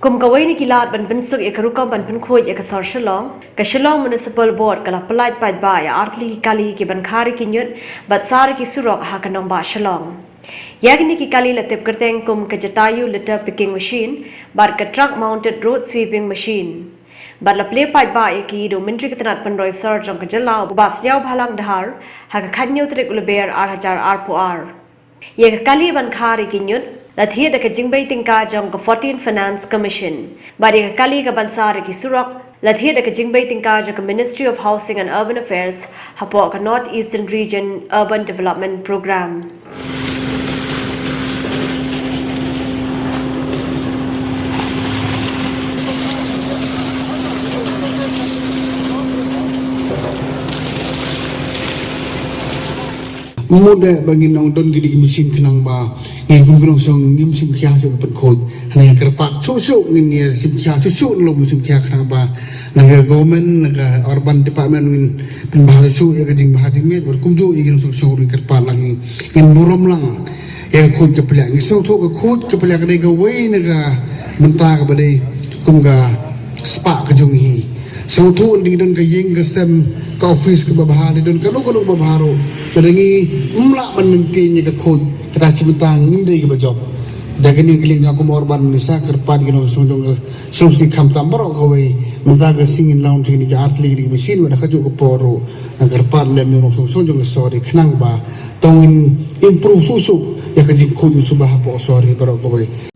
Kum kawai ni kilat ban pensuk ya karukam ban Pynkhuid ya Sor Shillong, ka Shillong Municipal Board kala Pyllait pai ba ya artli kali ki ban Khar Niut bat Sar Surok ha kanong ba Shillong. Yagni ki kali latip kerteng kum ka jatayu litter picking machine, bar ka truck mounted road sweeping machine. Bat la play pai ba ya ki do menteri ketenat penroi Sor jong ka jalau bas yaw bhalang dhar ha ka Khar Niut trik uleber ar. Ya ka kali ban Khar Niut Lathia da kajingbay tingka jong ka 14 Finance Commission. Bari ka kali ka Sar Surok, lathia da kajingbay tingka jong ka Ministry of Housing and Urban Affairs, hapo ka North Eastern Region Urban Development Program. Muda bagi nong don gidi mesin kenang ba ngim kenong song ngim sim khia so Pynkhuid hanya kerpat susuk ngin dia sim khia susuk lo sim khia kenang ba naga government naga urban department ngin pen bahasa su ya kajing bahasa met berkumju ingin song kerpat lagi ngin burom lang ya khud ke pelak ngi so tho ke khud ke pelak dei ga wei naga mentah ke badai kum ga spa ke jong hi so tho ding don ka yeng ke sem ka office ke babah don ka lo babaro Berengi umlak menentinya ke khud kata cibentang ngimdai ke bajob dagan yang keling aku morban Malaysia kerpan gino sonjong selusi kam tambar ko we mentah ke singin laun sing ke artli di mesin wada kaju ke poro agar pan lem yang sonjong ke sorry kenang ba tongin improve susuk ya ke jing khud subah po sorry baro ko we